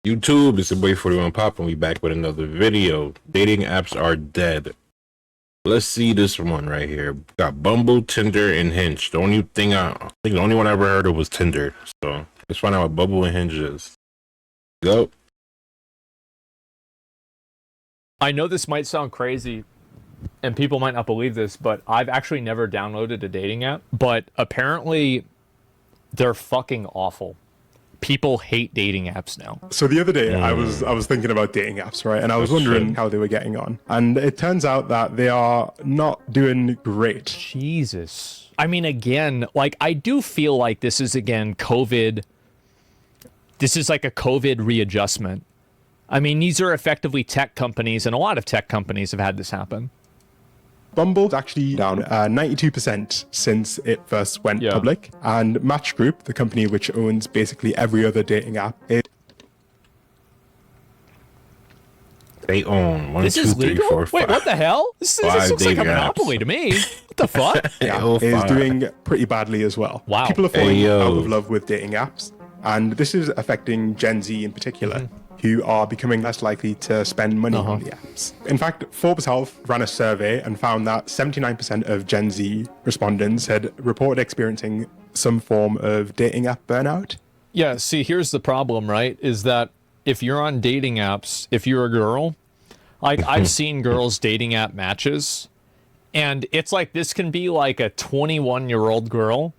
YouTube, it's your boy 41 Pop, and we back with another video. Dating apps are dead. Let's see this one right here. Got Bumble, Tinder, and Hinge. The only thing I think the only one I ever heard of was Tinder. So let's find out what Bumble and Hinge is. Go. I know this might sound crazy and people might not believe this, but I've actually never downloaded a dating app. But apparently they're fucking awful. People hate dating apps now. So the other day, I was thinking about dating apps, right? And I was wondering how they were getting on. And it turns out that they are not doing great. Jesus. I mean, again, like, I do feel like this is, again, COVID. This is like a COVID readjustment. I mean, these are effectively tech companies, and a lot of tech companies have had this happen. Bumble's actually down 92% since it first went public. And Match Group, the company which owns basically every other dating app, they own 1, this 2, is 3, legal? 4, 5. Wait, what the hell? This looks like a monopoly to me. What the fuck? is doing pretty badly as well. Wow. People are falling out of love with dating apps. And this is affecting Gen Z in particular, who are becoming less likely to spend money on the apps. In fact, Forbes Health ran a survey and found that 79% of Gen Z respondents had reported experiencing some form of dating app burnout. Yeah, see, here's the problem, right? Is that if you're on dating apps, if you're a girl, like I've seen girls dating app matches, and it's like this can be like a 21-year-old girl,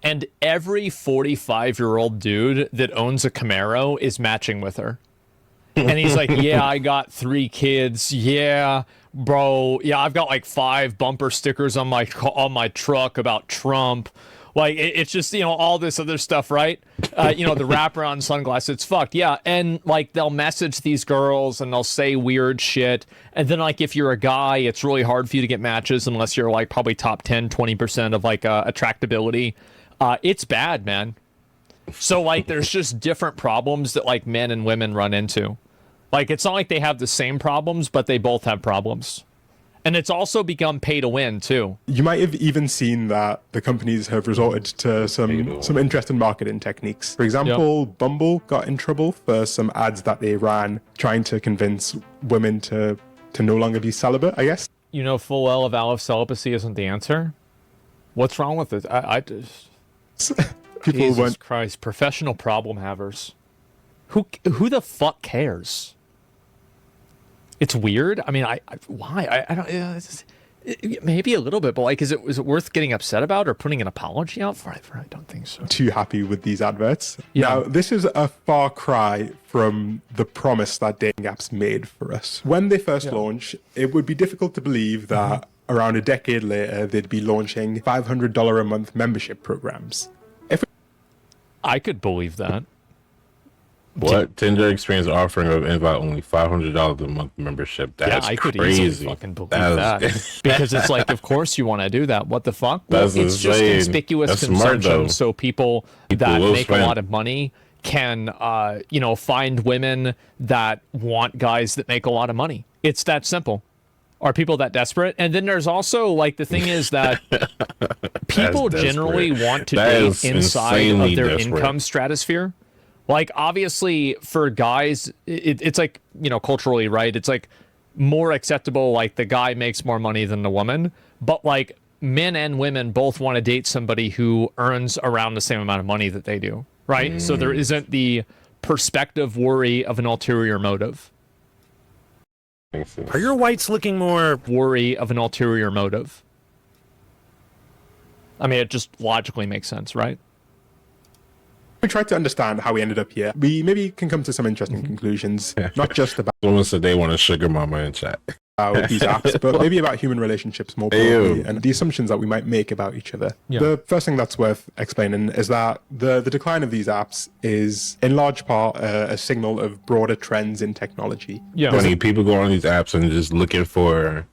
and every 45-year-old dude that owns a Camaro is matching with her. And he's like, yeah, I got 3 kids. Yeah, bro. Yeah, I've got like 5 bumper stickers on my truck about Trump. Like, it's just, you know, all this other stuff, right? You know, the wraparound sunglasses, it's fucked. Yeah, and like they'll message these girls and they'll say weird shit. And then like if you're a guy, it's really hard for you to get matches unless you're like probably top 10, 20% of like attractability. It's bad, man. So like there's just different problems that like men and women run into. Like, it's not like they have the same problems, but they both have problems. And it's also become pay to win, too. You might have even seen that the companies have resorted to some interesting marketing techniques. For example, Bumble got in trouble for some ads that they ran trying to convince women to no longer be celibate, I guess. You know full well if celibacy isn't the answer? What's wrong with it? I just... Jesus Christ, professional problem havers. Who the fuck cares? It's weird. I mean, why? I don't. Maybe a little bit, but like, is it worth getting upset about or putting an apology out for? I don't think so. Too happy with these adverts. Yeah. Now, this is a far cry from the promise that dating apps made for us. When they first launched, it would be difficult to believe that around a decade later, they'd be launching $500 a month membership programs. I could believe that. What? Tinder experience offering of invite only $500 a month membership. That's I could crazy. easily fucking believe that. Because it's like, of course you want to do that. What the fuck? Well, it's just conspicuous consumption, so people that make a lot of money can, you know, find women that want guys that make a lot of money. It's that simple. Are people that desperate? And then there's also, like, the thing is that people generally want to date inside of their income stratosphere. Like, obviously, for guys, it's like, you know, culturally, right? It's like more acceptable, like, the guy makes more money than the woman. But, like, men and women both want to date somebody who earns around the same amount of money that they do, right? So there isn't the perspective worry of an ulterior motive. Are your whites looking more worry of an ulterior motive? I mean, it just logically makes sense, right? We tried to understand how we ended up here. We maybe can come to some interesting conclusions, not just about someone said they want a sugar mama in chat. These apps, but maybe about human relationships more broadly and the assumptions that we might make about each other. The first thing that's worth explaining is that the decline of these apps is in large part a signal of broader trends in technology. Funny, people go on these apps and just looking for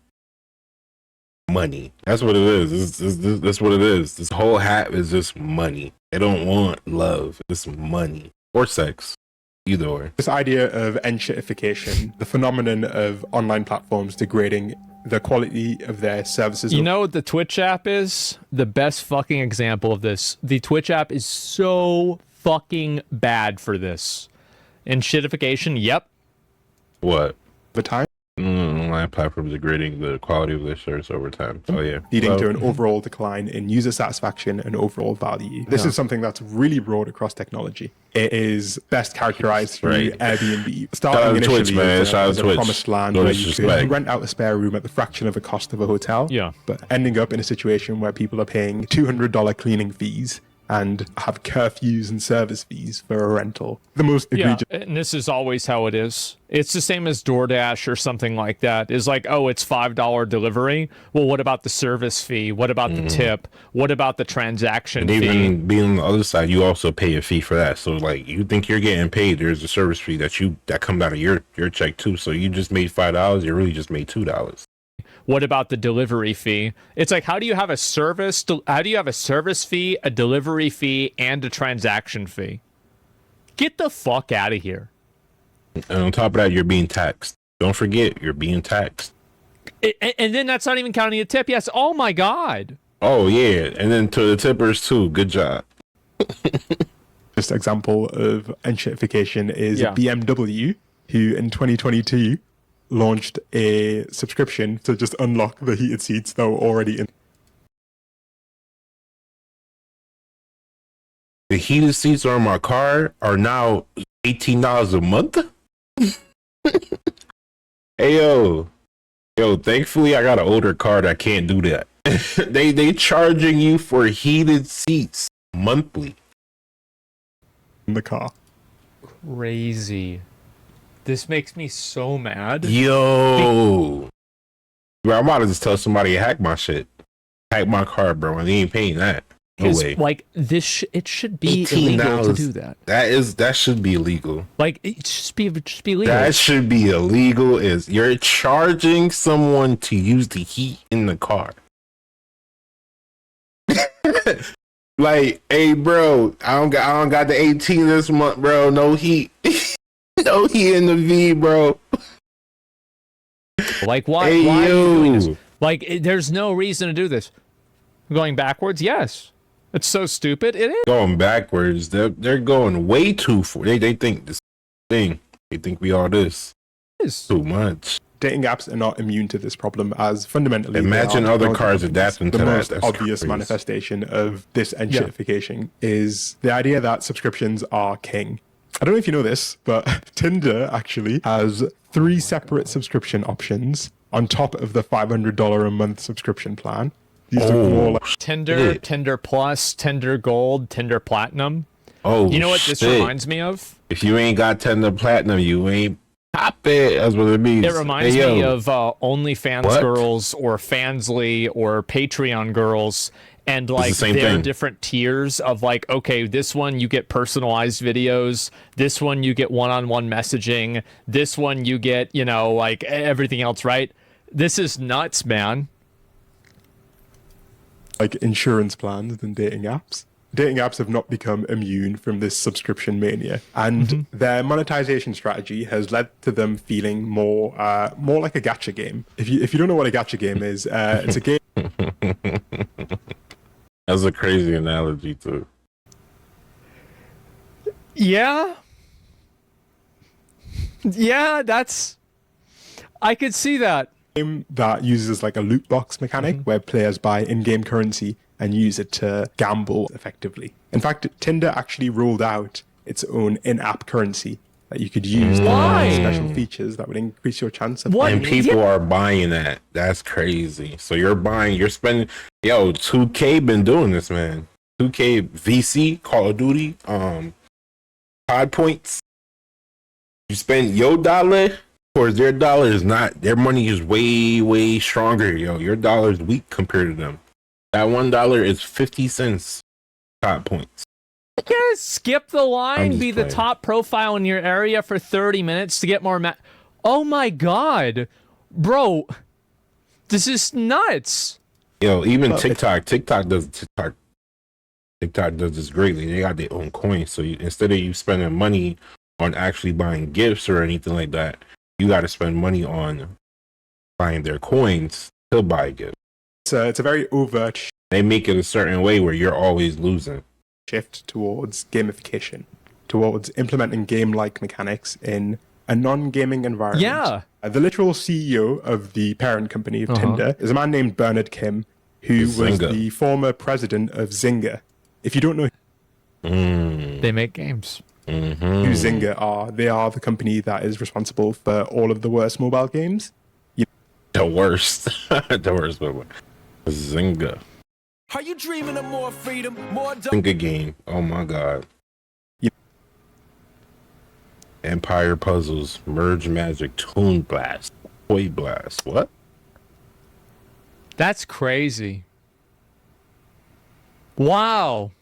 money. That's what it is. That's what it is. This whole app is just money. They don't want love. It's money or sex. Either or. This idea of enshittification, the phenomenon of online platforms degrading the quality of their services. You know what the Twitch app is? The best fucking example of this. The Twitch app is so fucking bad for this. And shitification, yep. What? over time, Online platforms degrading the quality of their service over time. So yeah, leading to an overall decline in user satisfaction and overall value. This is something that's really broad across technology. It is best characterized through Airbnb, starting initially Twitch, man. as a promised land No where you disrespect. could rent out a spare room at the fraction of the cost of a hotel. Yeah. But ending up in a situation where people are paying $200 cleaning fees and have curfews and service fees for a rental. The most egregious. Yeah, and this is always how it is. It's the same as DoorDash or something like that. It's like, oh, it's $5 delivery. Well, what about the service fee? What about the tip? What about the transaction And fee? even being on the other side, you also pay a fee for that. So like, you think you're getting paid, there's a service fee that comes out of your check too. So you just made $5, you really just made $2. What about the delivery fee? It's like, how do you have a service fee, a delivery fee, and a transaction fee? Get the fuck out of here. And on top of that, you're being taxed. Don't forget, you're being taxed. And then that's not even counting the tip. Yes. Oh my God. Oh yeah, and then to the tippers too. Good job. Just example of enshittification is Yeah. BMW, who in 2022 launched a subscription to just unlock the heated seats that were already in. The heated seats on my car are now $18 a month. Hey yo, thankfully I got an older car that can't do that. they charging you for heated seats monthly. In the car. Crazy. This makes me so mad. Yo, bro, I'm about to just tell somebody to hack my shit, hack my car, bro, and they ain't paying that. No Because, way. like, it should be illegal to do that. That should be illegal. Like, it should be legal. That should be illegal. Is you're charging someone to use the heat in the car? Like, hey, bro, I don't got the 18 this month, bro. No heat. No heat in the V, bro. Like, why Hey, are you doing this? yo. Like, there's no reason to do this. Going backwards? Yes. It's so stupid. It is. Going backwards. They're going way too far. They think this thing. They think we all this too much. Dating apps are not immune to this problem, as fundamentally Imagine they are other technology cars companies. adapting to the that. most That's obvious crazy. manifestation of this enshittification is the idea that subscriptions are king. I don't know if you know this, but Tinder actually has 3 separate subscription options on top of the $500 a month subscription plan. These are more like Tinder, shit. Tinder Plus, Tinder Gold, Tinder Platinum. Oh, You know what this shit. reminds me of? If you ain't got Tinder Platinum, you ain't pop it. That's what it means. It reminds Hey, yo. me of OnlyFans What? girls or Fansly or Patreon girls. And like the same their thing. different tiers of like, okay, this one you get personalized videos, this one you get one-on-one messaging, this one you get, like everything else, right? This is nuts, man. insurance plans than dating apps. Dating apps have not become immune from this subscription mania, and their monetization strategy has led to them feeling more like a gacha game. If you don't know what a gacha game is, it's a game. That's a crazy analogy too. Yeah. Yeah, I could see that. Game that uses like a loot box mechanic where players buy in-game currency and use it to gamble effectively. In fact, Tinder actually rolled out its own in-app currency that you could use to Why? get special features that would increase your chance of What? And people are buying that. That's crazy. So you're spending. Yo, 2K been doing this, man. 2K VC, Call of Duty, COD points. You spend your dollar towards their dollar is not. Their money is way, way stronger. Yo, your dollar is weak compared to them. That $1 is 50 cents. COD points. Yeah, skip the I'm line, just be the playing. top profile in your area for 30 minutes to get more Oh my God. Bro, this is nuts. Yo, even Well, TikTok does this greatly. They got their own coins. So instead of you spending money on actually buying gifts or anything like that, you got to spend money on buying their coins to buy gifts. it's a very overt They make it a certain way where you're always losing. shift towards gamification towards implementing game-like mechanics in a non-gaming environment. Yeah. The literal CEO of the parent company of Tinder is a man named Bernard Kim, who was the former president of Zynga. If you don't know they make games. who Zynga are, they are the company that is responsible for all of the worst mobile games. The worst. The worst mobile. Zynga. Are you dreaming of more freedom, more Zynga game. Oh my god. Empire Puzzles, Merge Magic, Toon Blast, Toy Blast. What? That's crazy. Wow.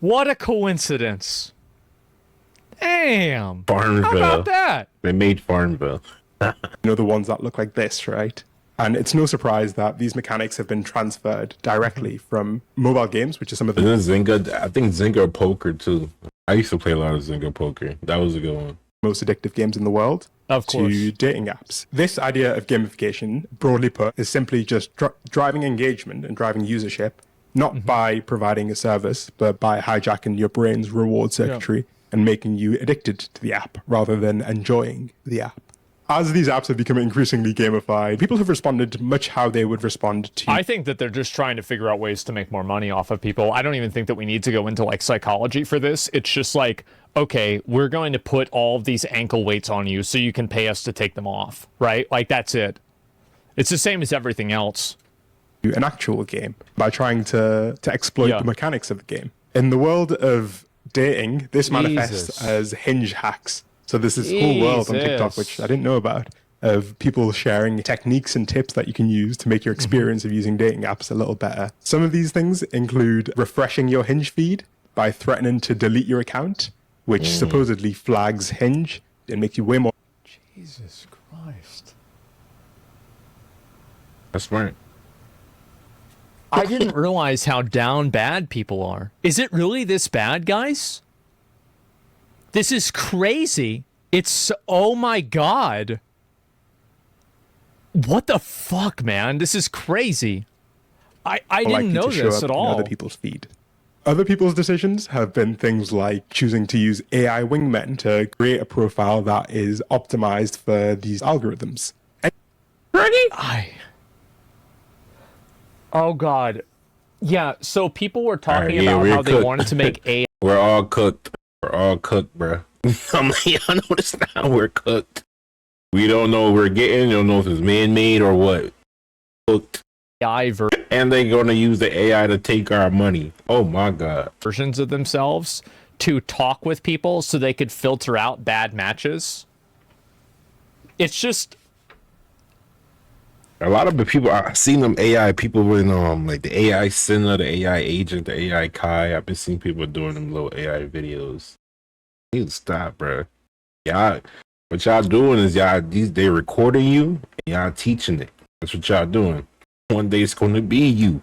What a coincidence. Damn. Farmville. How about that? They made Farmville. You know, the ones that look like this, right? And it's no surprise that these mechanics have been transferred directly from mobile games, which is some of the Zynga, I think Zynga Poker too. I used to play a lot of Zynga Poker. That was a good one. most addictive games in the world. Of course. To dating apps. This idea of gamification, broadly put, is simply just driving engagement and driving usership, not by providing a service, but by hijacking your brain's reward circuitry and making you addicted to the app rather than enjoying the app. As these apps have become increasingly gamified, people have responded much how they would respond to... I think that they're just trying to figure out ways to make more money off of people. I don't even think that we need to go into like psychology for this. It's just like, okay, we're going to put all of these ankle weights on you so you can pay us to take them off, right? Like, that's it. It's the same as everything else. An actual game by trying to exploit the mechanics of the game. In the world of dating, this manifests as Hinge hacks. So there's this whole world on TikTok, which I didn't know about, of people sharing techniques and tips that you can use to make your experience of using dating apps a little better. Some of these things include refreshing your Hinge feed by threatening to delete your account, which supposedly flags Hinge and makes you way more... Jesus Christ. That's right. I didn't realize how down bad people are. Is it really this bad, guys? This is crazy. It's, oh my God. What the fuck, man? This is crazy. I didn't know this at all. Other people's feed. Other people's decisions have been things like choosing to use AI wingmen to create a profile that is optimized for these algorithms. Oh God. Yeah, so people were talking about how they wanted to make AI. We're all cooked. We're all cooked, bro. I'm like, y'all notice now we're cooked. We don't know what we're getting. You don't know if it's man-made or what. Cooked. And they're going to use the AI to take our money. Oh my God. Versions of themselves to talk with people so they could filter out bad matches. It's just... A lot of the people, I've seen them AI people in like the AI Senna, the AI agent, the AI Kai. I've been seeing people doing them little AI videos. You need to stop, bro. Y'all, what y'all doing is they recording you and y'all teaching it. That's what y'all doing. One day it's going to be you.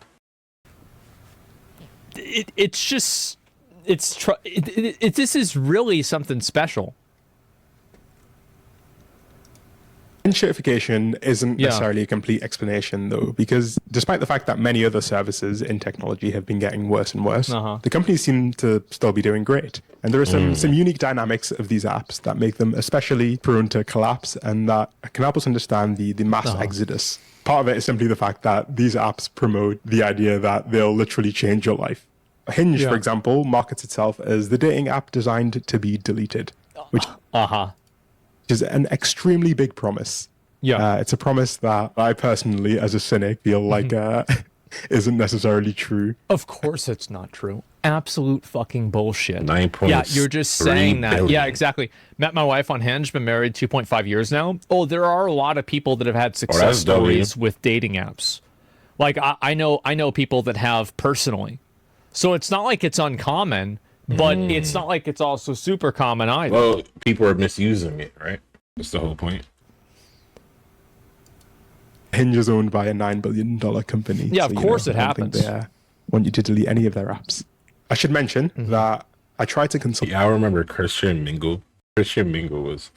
It's just, this is really something special. Certification isn't necessarily a complete explanation, though, because despite the fact that many other services in technology have been getting worse and worse, the companies seem to still be doing great. And there are some unique dynamics of these apps that make them especially prone to collapse and that can help us understand the mass exodus. Part of it is simply the fact that these apps promote the idea that they'll literally change your life. Hinge, for example, markets itself as the dating app designed to be deleted, which is an extremely big promise. It's a promise that I personally, as a cynic, feel like isn't necessarily true. Of course it's not true. Absolute fucking bullshit. 9.3 Yeah, you're just saying that. billion. Yeah, exactly. Met my wife on Hinge, been married 2.5 years now. Oh, there are a lot of people that have had success stories with dating apps. Like I know people that have personally. So it's not like it's uncommon, but it's not like it's also super common either. Well, people are misusing it, right? That's the whole point. Hinge is owned by a $9 billion company. Yeah, of course it happens. They want you to delete any of their apps. I should mention that I tried to consult... Yeah, I remember Christian Mingle. Christian Mingle was...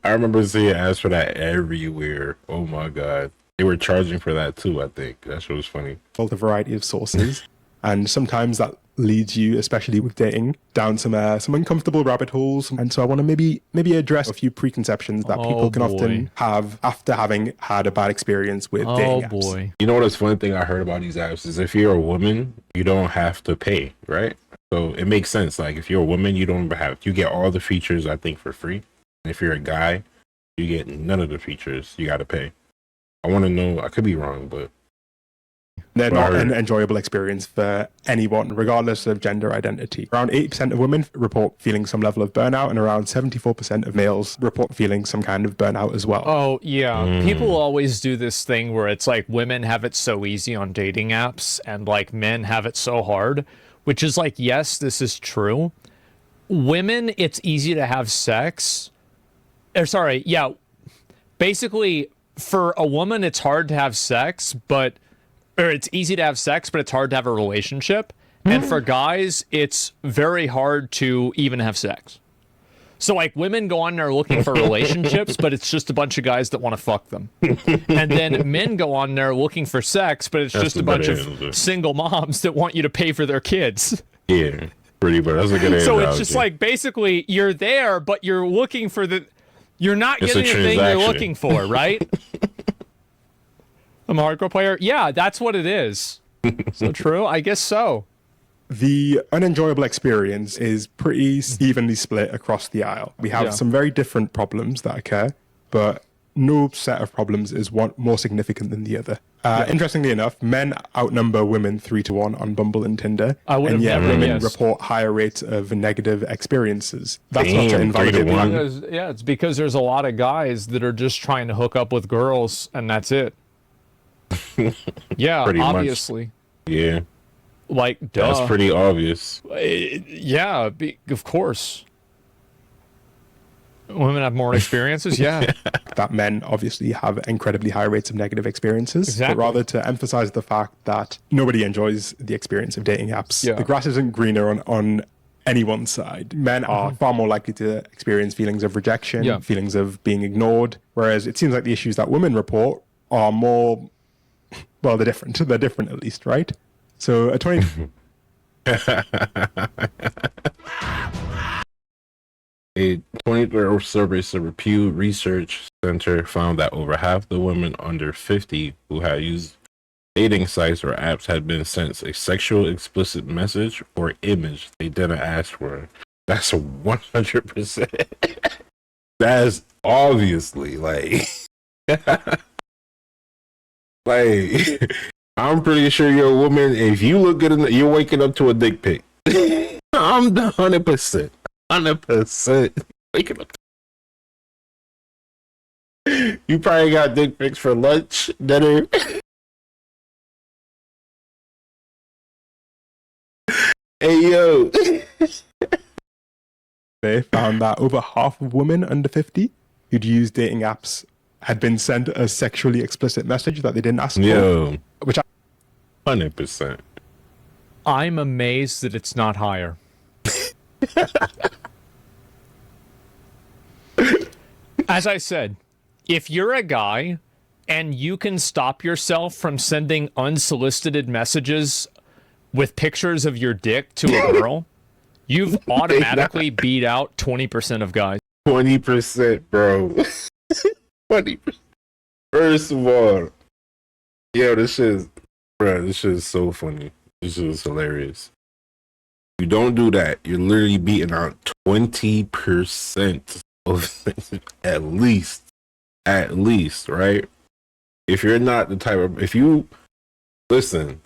I remember seeing ads for that everywhere. Oh my God. They were charging for that too, I think. That shit was funny. A variety of sources. And sometimes that leads you, especially with dating, down some uncomfortable rabbit holes. And so I want to maybe address a few preconceptions that people can often have after having had a bad experience with dating apps. Oh boy. You know what? The funny thing I heard about these apps is if you're a woman, you don't have to pay, right? So it makes sense. Like if you're a woman, you get all the features, I think, for free. And if you're a guy, you get none of the features. You got to pay. I want to know, I could be wrong, but they're not an enjoyable experience for anyone, regardless of gender identity. Around 80% of women report feeling some level of burnout, and around 74% of males report feeling some kind of burnout as well. Oh, yeah. People always do this thing where it's like women have it so easy on dating apps and like men have it so hard, which is like, yes, this is true. Women, it's easy to have sex. Basically, for a woman, it's hard to have sex, or it's easy to have sex, but it's hard to have a relationship. And for guys, it's very hard to even have sex. So like women go on there looking for relationships, but it's just a bunch of guys that want to fuck them. And then men go on there looking for sex, but it's just a bunch of single moms that want you to pay for their kids. Yeah, pretty much. That's a good So it's just like basically you're there, but you're looking for you're not getting the thing you're looking for, right? I'm a hardcore player. Yeah, that's what it is. So true? I guess so. The unenjoyable experience is pretty evenly split across the aisle. We have some very different problems that occur, but no set of problems is one more significant than the other. Interestingly enough, men outnumber women 3-1 on Bumble and Tinder, and yet women report higher rates of negative experiences. That's not to invalidate it's because there's a lot of guys that are just trying to hook up with girls, and that's it. Yeah, pretty obviously. Much. Yeah. Like, duh. That's pretty obvious. Yeah, of course. Women have more experiences, yeah. That men obviously have incredibly high rates of negative experiences, but rather to emphasize the fact that nobody enjoys the experience of dating apps. The grass isn't greener on anyone's side. Men are far more likely to experience feelings of rejection, feelings of being ignored, whereas it seems like the issues that women report are more, well, they're different. They're different at least, right? So a 20... A 20-year-old survey of a Pew Research Center found that over half the women under 50 who had used dating sites or apps had been sent a sexual explicit message or image they didn't ask for. That's 100%. That's obviously like... like, I'm pretty sure you're a woman. If you look good, you're waking up to a dick pic. I'm 100%. 100% waking up. You probably got dick pics for lunch, dinner. Hey, yo. They found that over half of women under 50 who'd used dating apps had been sent a sexually explicit message that they didn't ask for. Which 100%. I'm amazed that it's not higher. As I said, if you're a guy and you can stop yourself from sending unsolicited messages with pictures of your dick to a girl, you've automatically beat out 20% of guys. 20%, bro. 20%. First of all, yo, this shit is so funny. This shit is hilarious. You don't do that, you're literally beating out 20% of at least, right? If you're not the type of, if you listen,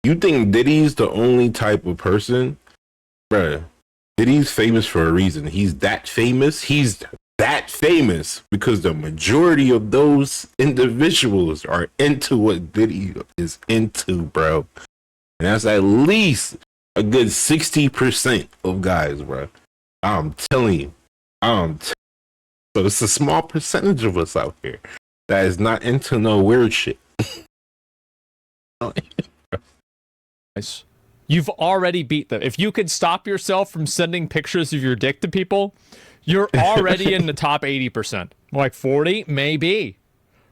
you think Diddy's the only type of person, bruh. Diddy's famous for a reason. He's that famous. He's that famous because the majority of those individuals are into what Diddy is into, bro. And that's at least a good 60% of guys, bro. I'm telling you. So it's a small percentage of us out here that is not into no weird shit. You've already beat them. If you could stop yourself from sending pictures of your dick to people, you're already in the top 80%. Like 40, maybe.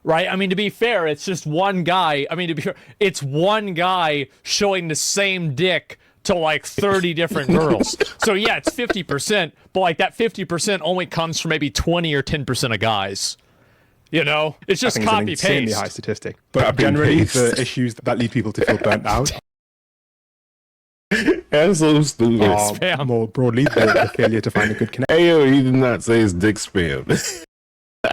Right? I mean, to be fair, it's just one guy. I mean, to be fair, it's one guy showing the same dick to like 30 different girls. So yeah, it's 50%, but like that 50% only comes from maybe 20 or 10% of guys. You know, it's just I think copy it's an insanely paste. high statistic. But Copy generally, paste. the issues that lead people to feel burnt out That's so stupid. are Spam. more broadly the failure to find a good connection. Hey, yo, he did not say it's dick spam.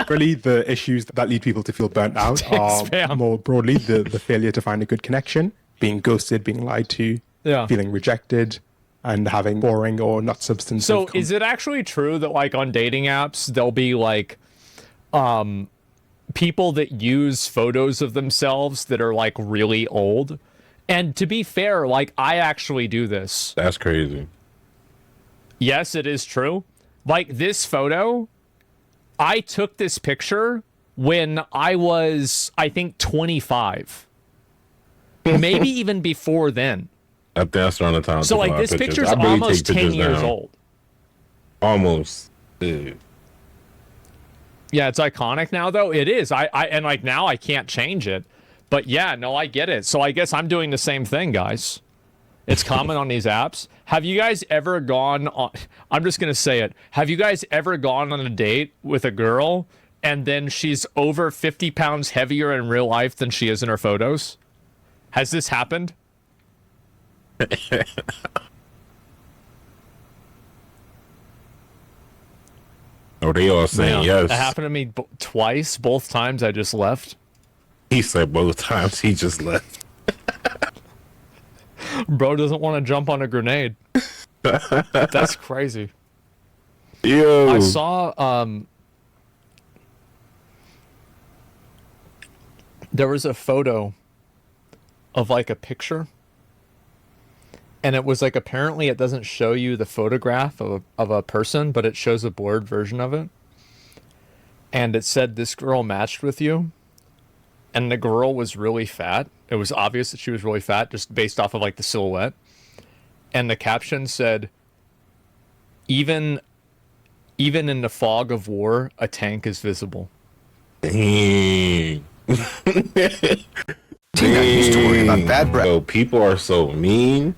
Really, the issues that lead people to feel burnt out are spam. more broadly the failure to find a good connection, being ghosted, being lied to, feeling rejected, and having boring or not substantive. So is it actually true that like on dating apps there'll be like people that use photos of themselves that are like really old? And to be fair, like I actually do this. That's crazy. Yes, it is true. Like this photo, I took this picture when I was, I think, 25. Maybe even before then. I think that's around the time. So like this picture's almost 10 years old. Almost. Dude. Yeah, it's iconic now though. It is. I and like now I can't change it. But yeah, no, I get it. So I guess I'm doing the same thing, guys. It's common on these apps. Have you guys ever gone on, I'm just going to say it. Have you guys ever gone on a date with a girl and then she's over 50 pounds heavier in real life than she is in her photos? Has this happened? Oh, they all saying yes. That happened to me twice. Both times I just left. He said both times he just left. Bro doesn't want to jump on a grenade. That's crazy. Yo. I saw there was a photo of like a picture, and it was like apparently it doesn't show you the photograph of a person, but it shows a blurred version of it. And it said this girl matched with you, and the girl was really fat. It was obvious that she was really fat just based off of like the silhouette. And the caption said, even in the fog of war, a tank is visible. Dang. Tina used to worry about bad breath. Yo, people are so mean.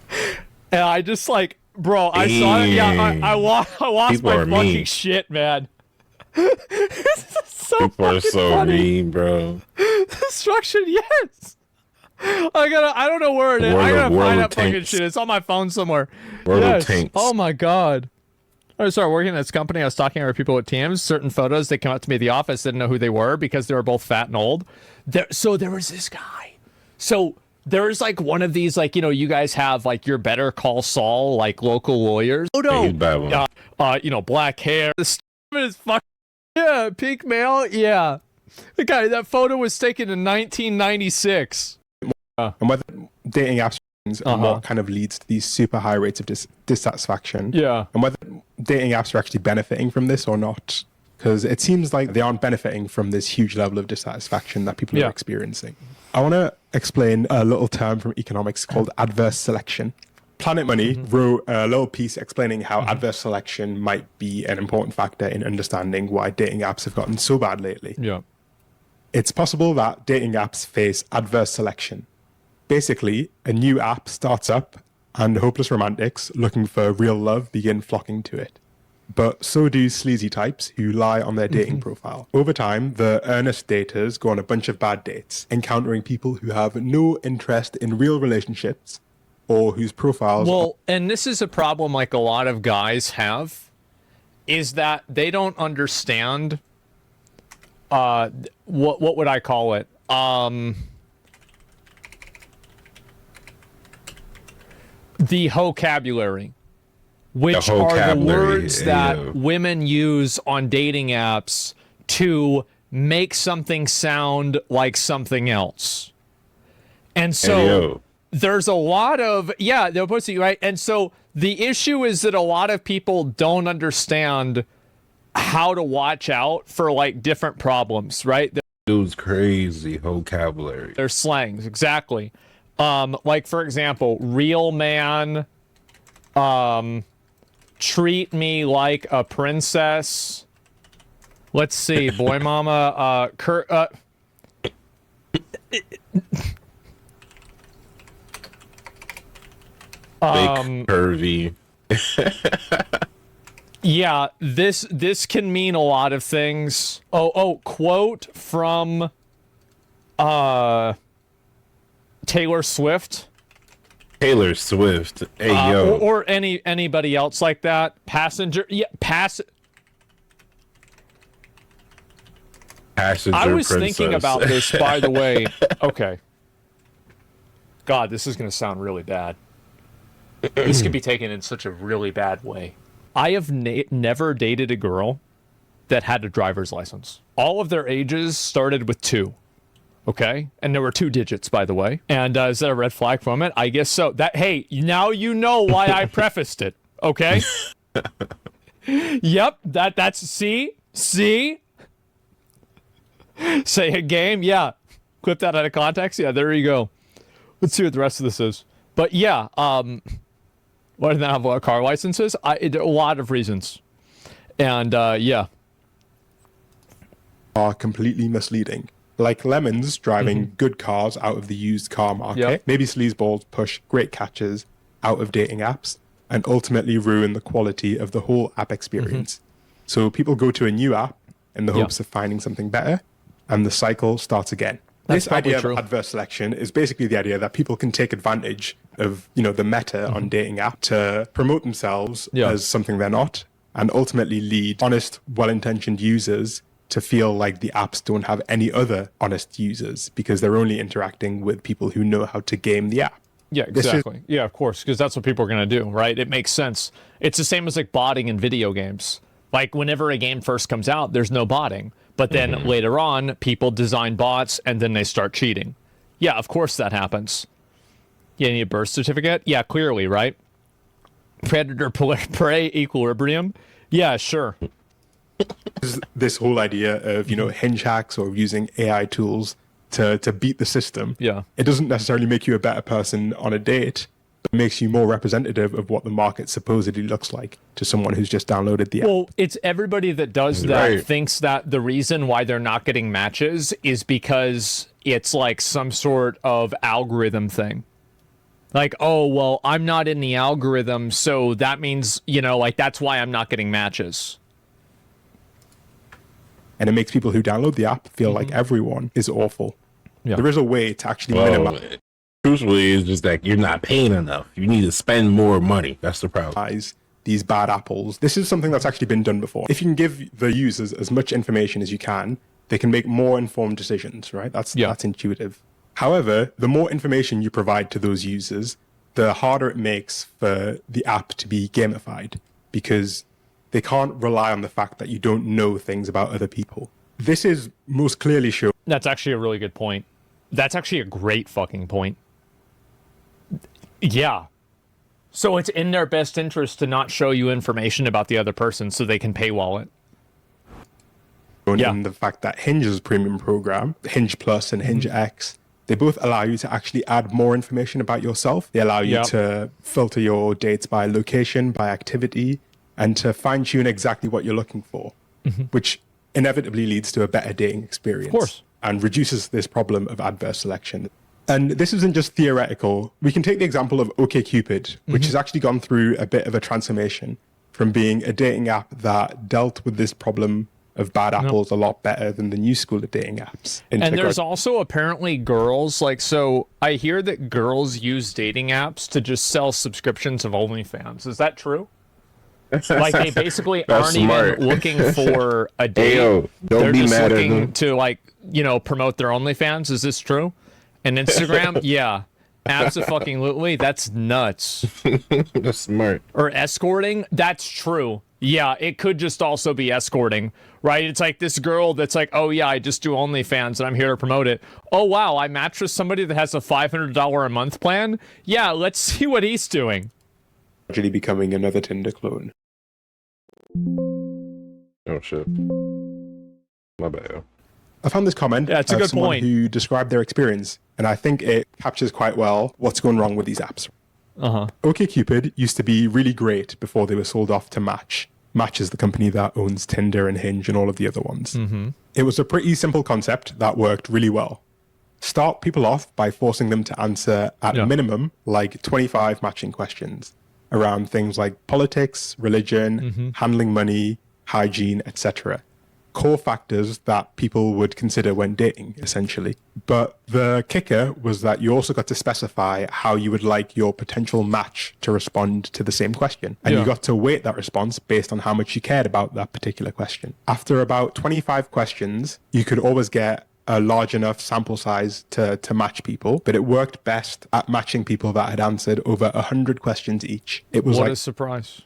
And I just like, bro, I saw it. Yeah, I lost People my are fucking mean. shit, man. So People are so funny. mean, bro. Destruction, yes. I don't know where it is. I gotta World find of that fucking tanks. shit. It's on my phone somewhere. World of Yes. tanks. Oh my god. I started working at this company. I was talking to other people with teams. Certain photos, they came up to me at the office, didn't know who they were because they were both fat and old. So there was this guy. So there's like one of these, like, you know, you guys have like your Better Call Saul, like local lawyers. Oh no. He's bad one. You know, black hair. The stuff is fucking, yeah, pink male. Yeah. The guy, that photo was taken in 1996. And whether dating apps are what kind of leads to these super high rates of dissatisfaction. Yeah. And whether dating apps are actually benefiting from this or not. Because it seems like they aren't benefiting from this huge level of dissatisfaction that people are experiencing. I want to explain a little term from economics called adverse selection. Planet Money wrote a little piece explaining how adverse selection might be an important factor in understanding why dating apps have gotten so bad lately. Yeah. It's possible that dating apps face adverse selection. Basically, a new app starts up and hopeless romantics looking for real love begin flocking to it. But so do sleazy types who lie on their dating profile. Over time, the earnest daters go on a bunch of bad dates, encountering people who have no interest in real relationships or whose profiles... Well, and this is a problem like a lot of guys have, is that they don't understand, what would I call it? The vocabulary, which are the words that women use on dating apps to make something sound like something else. And so there's a lot of, they're supposed to, right? And so the issue is that a lot of people don't understand how to watch out for like different problems, right? Dude's crazy vocabulary. Their slangs, exactly. Like for example, real man, treat me like a princess. Let's see, boy mama, Fake curvy. Yeah, this can mean a lot of things. Quote from Taylor Swift. Taylor Swift. Hey yo. Or anybody else like that. Passenger Passenger I was princess. thinking about this, by the way. Okay. God, this is going to sound really bad. This could be taken in such a really bad way. I have never dated a girl that had a driver's license. All of their ages started with 2. Okay? And there were 2 digits, by the way. And is that a red flag from it? I guess so. Hey, now you know why I prefaced it. Okay? Yep, that's see? Say a game? Yeah. Clip that out of context? Yeah, there you go. Let's see what the rest of this is. But yeah, why didn't I have car licenses? A lot of reasons. And yeah. Are completely misleading. Like lemons driving good cars out of the used car market. Yep. Maybe sleazeballs push great catches out of dating apps and ultimately ruin the quality of the whole app experience. So people go to a new app in the hopes of finding something better, and the cycle starts again. That's This idea true. of adverse selection is basically the idea that people can take advantage of, the meta on dating app to promote themselves as something they're not, and ultimately lead honest, well-intentioned users to feel like the apps don't have any other honest users because they're only interacting with people who know how to game the app. Yeah, exactly. Yeah, of course, because that's what people are going to do, right? It makes sense. It's the same as like botting in video games. Like whenever a game first comes out, there's no botting. But then later on, people design bots and then they start cheating. Yeah, of course that happens. You need a birth certificate? Yeah, clearly, right? Predator-prey equilibrium? Yeah, sure. This whole idea of, hinge hacks or using AI tools to beat the system. Yeah. It doesn't necessarily make you a better person on a date, but makes you more representative of what the market supposedly looks like to someone who's just downloaded the app. Well, it's everybody that does that Right. thinks that the reason why they're not getting matches is because it's like some sort of algorithm thing. Like, oh, well, I'm not in the algorithm, so that means, that's why I'm not getting matches. And it makes people who download the app feel like everyone is awful. Yeah. There is a way to actually minimize Truthfully, it's just that you're not paying enough. You need to spend more money. That's the problem. these bad apples. This is something that's actually been done before. If you can give the users as much information as you can, they can make more informed decisions, right? That's intuitive. However, the more information you provide to those users, the harder it makes for the app to be gamified because they can't rely on the fact that you don't know things about other people. This is most clearly shown. That's actually a really good point. That's actually a great fucking point. Yeah. So it's in their best interest to not show you information about the other person so they can paywall it. In the fact that Hinge's premium program, Hinge Plus and Hinge X, they both allow you to actually add more information about yourself. They allow you to filter your dates by location, by activity, and to fine tune exactly what you're looking for, which inevitably leads to a better dating experience. Of course. And reduces this problem of adverse selection. And this isn't just theoretical. We can take the example of OkCupid, which has actually gone through a bit of a transformation from being a dating app that dealt with this problem of bad apples a lot better than the new school of dating apps. And there's also apparently girls, so I hear that girls use dating apps to just sell subscriptions of OnlyFans. Is that true? Like they basically aren't smart. even looking for a date. Ayo, don't They're be just mad at looking them. to promote their OnlyFans. Is this true? And Instagram? Yeah. Absolutely. That's nuts. That's smart. Or escorting? That's true. Yeah, it could just also be escorting, right? It's like this girl that's like, oh yeah, I just do OnlyFans and I'm here to promote it. Oh wow, I matched with somebody that has a $500 a month plan? Yeah, let's see what he's doing. Actually becoming another Tinder clone. Oh shit. My bad. I found this comment Yeah, it's a good someone point. who described their experience, and I think it captures quite well what's going wrong with these apps. OkCupid used to be really great before they were sold off to Match. Match is the company that owns Tinder and Hinge and all of the other ones. It was a pretty simple concept that worked really well. Start people off by forcing them to answer at a minimum like 25 matching questions around things like politics, religion, handling money, hygiene, etc. Core factors that people would consider when dating, essentially. But the kicker was that you also got to specify how you would like your potential match to respond to the same question. And you got to weight that response based on how much you cared about that particular question. After about 25 questions, you could always get a large enough sample size to match people, but it worked best at matching people that had answered over 100 questions each. It was what a surprise.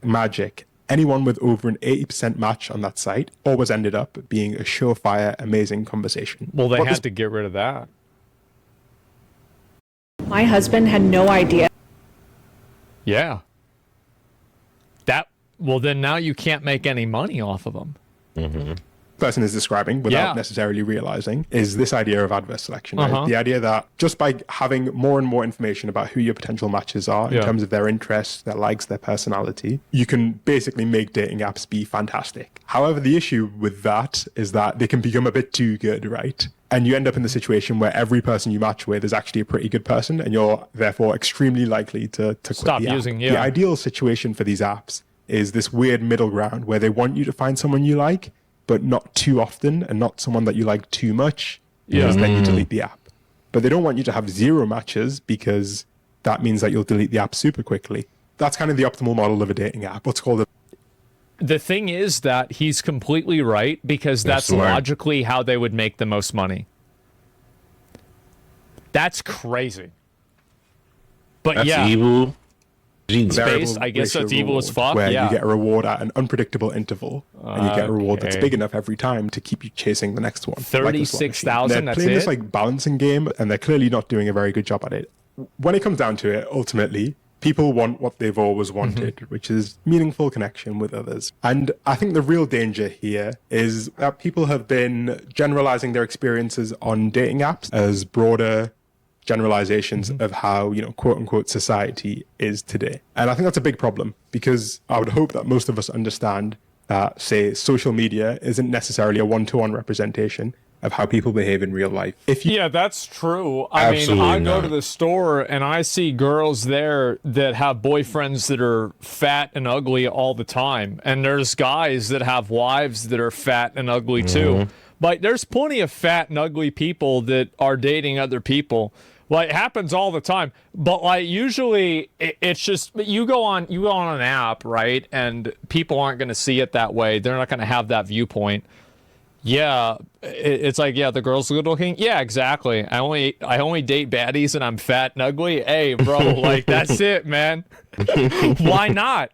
Magic. Anyone with over an 80% match on that site always ended up being a surefire, amazing conversation. Well, they had to get rid of that. My husband had no idea. Yeah. Well, then now you can't make any money off of them. Mm-hmm. Person is describing without necessarily realizing is this idea of adverse selection, right? The idea that just by having more and more information about who your potential matches are in terms of their interests, their likes, their personality, you can basically make dating apps be fantastic. However, the issue with that is that they can become a bit too good, right? And you end up in the situation where every person you match with is actually a pretty good person, and you're therefore extremely likely to stop quit the using app. The ideal situation for these apps is this weird middle ground where they want you to find someone you like, but not too often, and not someone that you like too much, because then you delete the app. But they don't want you to have 0 matches, because that means that you'll delete the app super quickly. That's kind of the optimal model of a dating app. What's called The thing is that he's completely right, because that's logically how they would make the most money. That's crazy. But that's evil. Space, I guess that's evil as fuck. Where you get a reward at an unpredictable interval, and you get a reward that's big enough every time to keep you chasing the next one. 36,000. They're playing this like balancing game, and they're clearly not doing a very good job at it. When it comes down to it, ultimately, people want what they've always wanted, which is meaningful connection with others. And I think the real danger here is that people have been generalizing their experiences on dating apps as broader generalizations of how, quote unquote, society is today. And I think that's a big problem, because I would hope that most of us understand that, say, social media isn't necessarily a one-to-one representation of how people behave in real life. Yeah, that's true. I mean, I go to the store and I see girls there that have boyfriends that are fat and ugly all the time. And there's guys that have wives that are fat and ugly too. But there's plenty of fat and ugly people that are dating other people. Like, it happens all the time. But like, usually it's just, you go on an app, right? And people aren't going to see it that way. They're not going to have that viewpoint. Yeah, it's like, yeah, the girl's good looking. Yeah, exactly. I only date baddies and I'm fat and ugly. Hey, bro, like, that's it, man. Why not?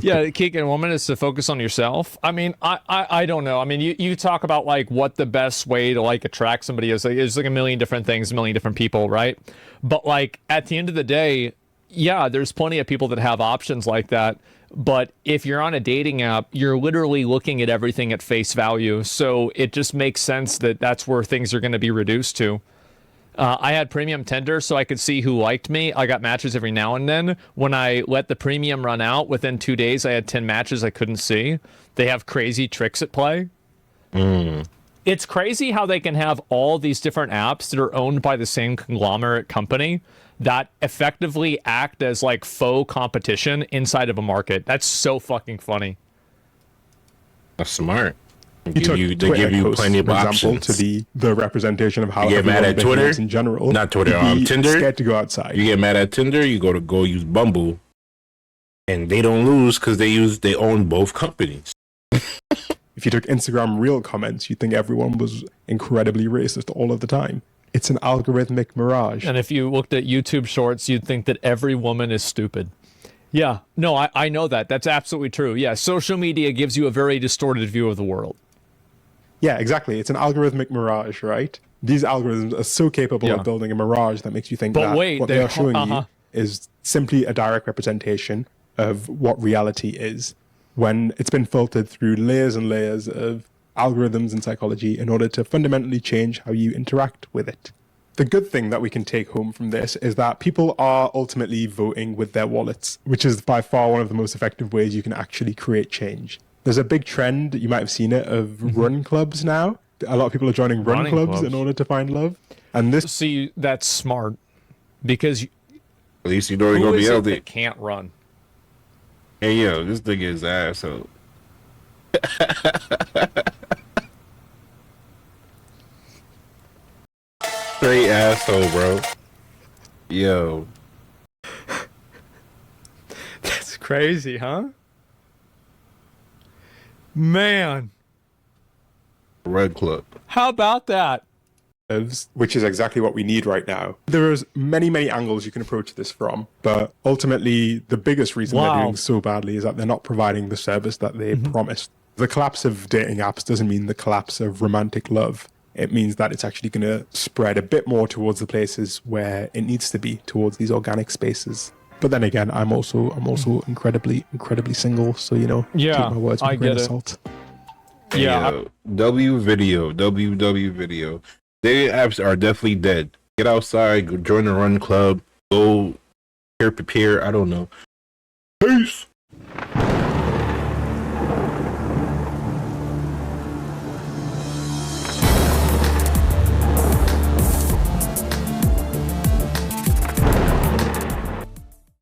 Yeah, Keegan, 1 minute is to focus on yourself. I mean, I don't know. I mean, you talk about like what the best way to like attract somebody is. Like, there's like a million different things, a million different people, right? But like at the end of the day, yeah, there's plenty of people that have options like that. But if you're on a dating app, you're literally looking at everything at face value. So it just makes sense that that's where things are going to be reduced to. I had premium Tinder so I could see who liked me. I got matches every now and then. When I let the premium run out, within 2 days, I had 10 matches I couldn't see. They have crazy tricks at play. It's crazy how they can have all these different apps that are owned by the same conglomerate company that effectively act as like faux competition inside of a market. That's so fucking funny. That's smart. They give you plenty of options. To the representation of how you get mad at Twitter in general. Not Twitter, Tinder. Scared to go outside. You get mad at Tinder, you go use Bumble, and they don't lose because they own both companies. If you took Instagram Reel comments, you'd think everyone was incredibly racist all of the time. It's an algorithmic mirage. And if you looked at YouTube Shorts, you'd think that every woman is stupid. Yeah, no, I know that. That's absolutely true. Yeah, social media gives you a very distorted view of the world. Yeah, exactly. It's an algorithmic mirage, right? These algorithms are so capable of building a mirage that makes you think that what they are showing you is simply a direct representation of what reality is, when it's been filtered through layers and layers of algorithms and psychology in order to fundamentally change how you interact with it. The good thing that we can take home from this is that people are ultimately voting with their wallets, which is by far one of the most effective ways you can actually create change. There's a big trend, you might have seen it, of run clubs now, A lot of people are joining run Running clubs clubs. in order to find love. And this See, that's smart because At least you know you're who gonna is be it out there. that can't run? Hey yo, this nigga is asshole. Straight asshole, bro. Yo, That's crazy, huh? Man, Red Club. how about that? lives, which is exactly what we need right now. There is many angles you can approach this from, but ultimately the biggest reason they're Wow. doing so badly is that they're not providing the service that they promised. The collapse of dating apps doesn't mean the collapse of romantic love. It means that it's actually going to spread a bit more towards the places where it needs to be, towards these organic spaces. But then again, I'm also incredibly single, so Yeah, keep my words with I a grain get of it. salt. Yeah, Yo, W video. Dating apps are definitely dead. Get outside, go join a run club, go peer. I don't know. Peace.